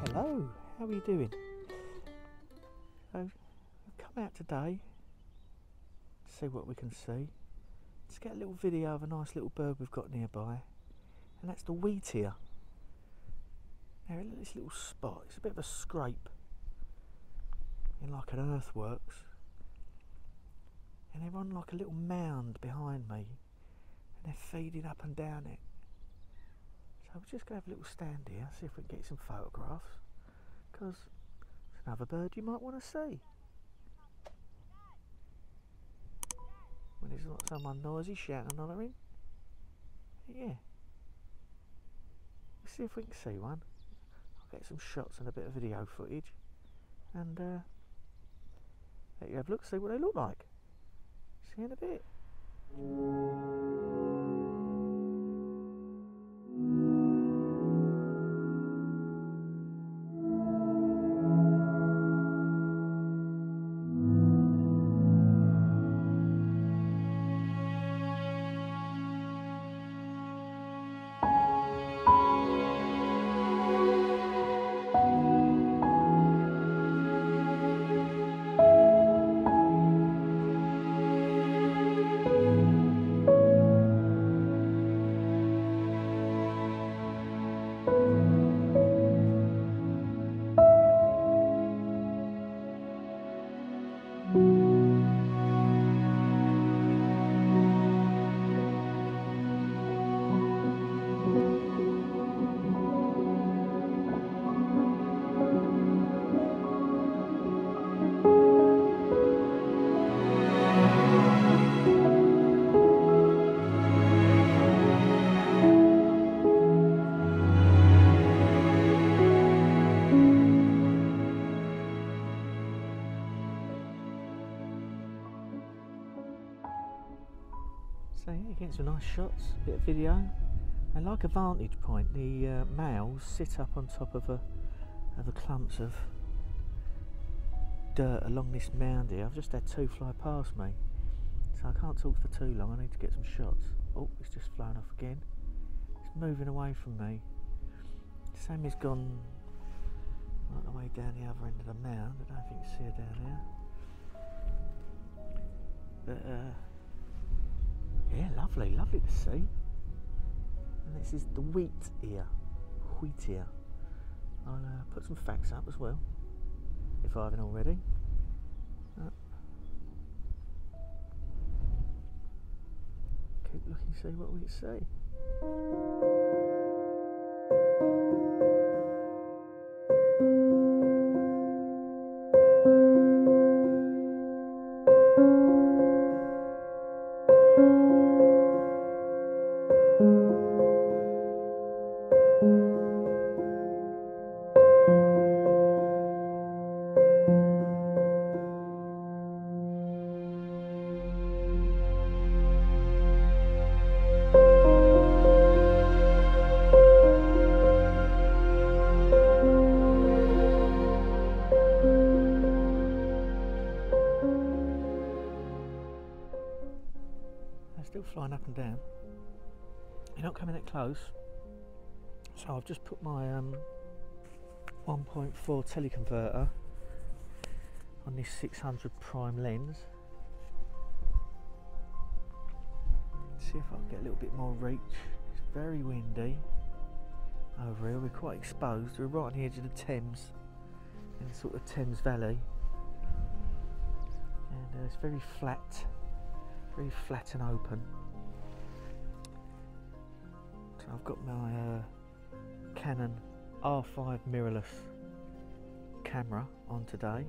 Hello, how are you doing? So, I've come out today to see what we can see. Let's get a little video of a nice little bird we've got nearby, and that's the Wheatear. Now, look at this little spot. It's a bit of a scrape in like an earthworks, and they're on like a little mound behind me, and they're feeding up and down it. So we're just going to have a little stand here, see if we can get some photographs, because it's another bird you might want to see. When there's not someone noisy shouting and hollering. Yeah. Let's see if we can see one. I'll get some shots and a bit of video footage, and let you have a look, see what they look like. See you in a bit. So yeah, getting some nice shots, a bit of video, and like a vantage point, the males sit up on top of the clumps of dirt along this mound here. I've just had two fly past me, so I can't talk for too long. I need to get some shots. Oh, it's just flown off again. It's moving away from me. Sammy's gone right the way down the other end of the mound. I don't know if you can see her down there. But yeah, lovely, lovely to see. And this is the Wheatear. I'll put some facts up as well, if I haven't already. Keep looking, see what we can see. Still flying up and down. You're not coming that close, so I've just put my 1.4 teleconverter on this 600 prime lens. See if I can get a little bit more reach. It's very windy over here. We're quite exposed. We're right on the edge of the Thames, in the sort of Thames Valley, and it's very flat. Very flat and open. So I've got my Canon R5 mirrorless camera on today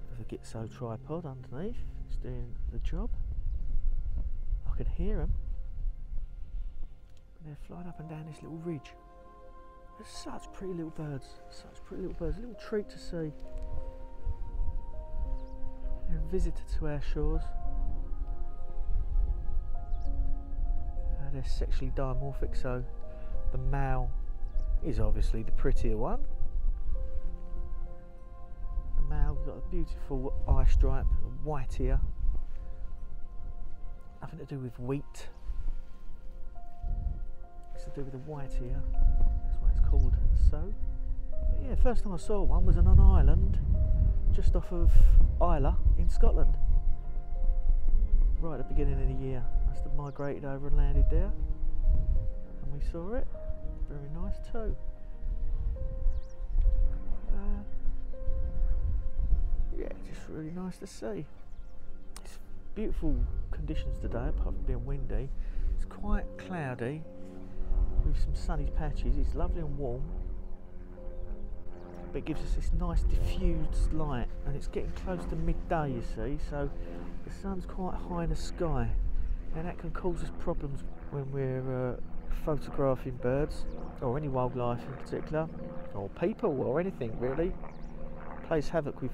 with a Gitso tripod underneath. It's doing the job. I can hear them. They're flying up and down this little ridge. They're such pretty little birds. Such pretty little birds. A little treat to see. They're a visitor to our shores. They're sexually dimorphic, so the male is obviously the prettier one. The male's got a beautiful eye stripe, a Wheatear, to do with wheat. It's to do with the Wheatear. That's what it's called. So, but yeah, first time I saw one was on an island just off of Islay in Scotland. Right at the beginning of the year, must have migrated over and landed there, and we saw it. Very nice too. Yeah, just really nice to see. It's beautiful conditions today, apart from being windy. It's quite cloudy with some sunny patches. It's lovely and warm, but it gives us this nice diffused light, and it's getting close to midday, you see, so the sun's quite high in the sky, and that can cause us problems when we're photographing birds or any wildlife in particular, or people or anything really. Plays havoc with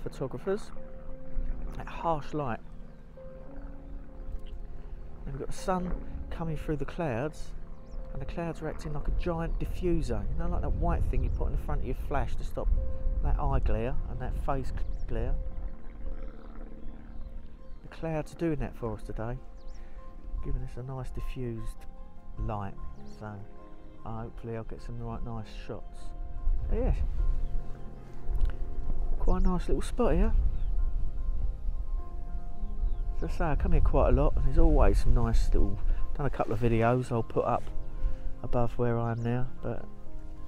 photographers. That harsh light, and we've got the sun coming through the clouds, and the clouds are acting like a giant diffuser, you know, like that white thing you put in the front of your flash to stop that eye glare and that face glare. The clouds are doing that for us today, giving us a nice diffused light, so hopefully I'll get some right nice shots. But yeah, quite a nice little spot here. As I say, I come here quite a lot, and there's always some nice little, done a couple of videos I'll put up above where I am now, but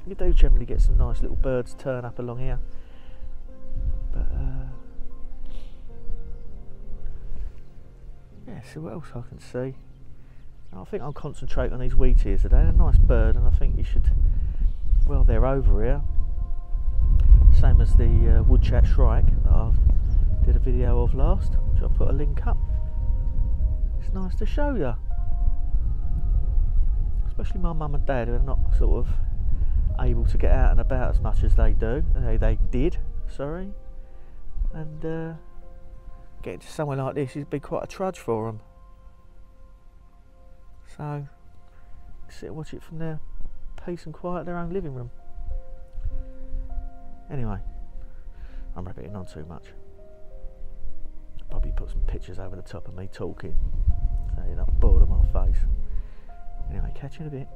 you do generally get some nice little birds turn up along here. But yeah, see what else I can see. I think I'll concentrate on these Wheatears today. They're a nice bird, and I think you should, well, they're over here, same as the woodchat shrike that I did a video of last, which I'll put a link up. It's nice to show you, especially my mum and dad, who are not sort of able to get out and about as much as they do. They did, sorry, and getting to somewhere like this would be quite a trudge for them. So sit and watch it from their peace and quiet, their own living room. Anyway, I'm rabbiting on too much. Probably put some pictures over the top of me talking, so you're not bored of my face. Anyway, catch you in a bit.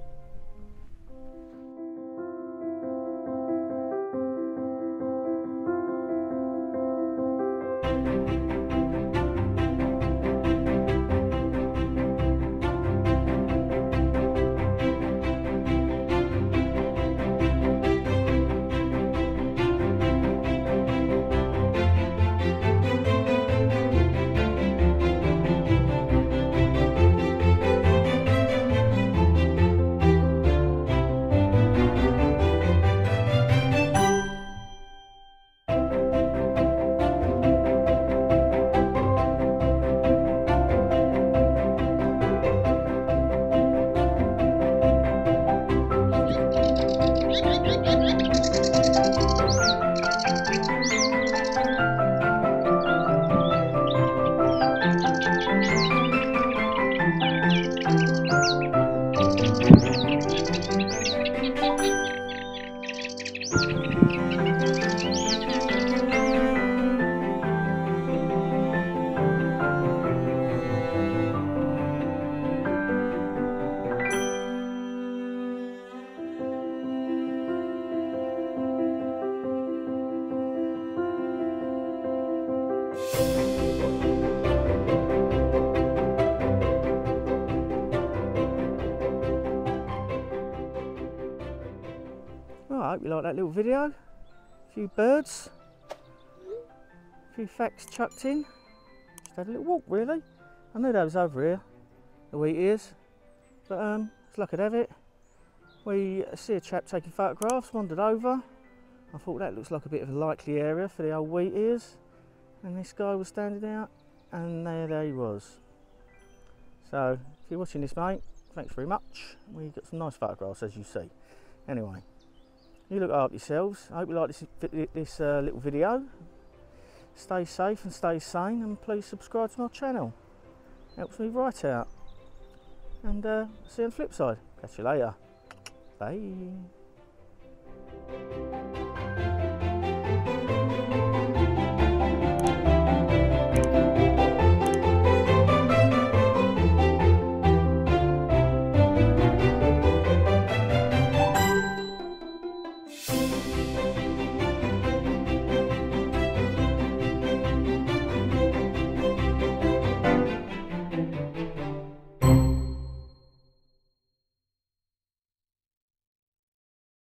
I hope you like that little video. A few birds, a few facts chucked in. Just had a little walk really. I knew that was over here, the Wheatears, but it's lucky to have it. We see a chap taking photographs, wandered over. I thought that looks like a bit of a likely area for the old Wheatears, and this guy was standing out, and there he was. So if you're watching this, mate, thanks very much. We got some nice photographs, as you see. Anyway, you look after yourselves. I hope you like this little video. Stay safe and stay sane, and please subscribe to my channel. Helps me right out. And see you on the flip side. Catch you later. Bye.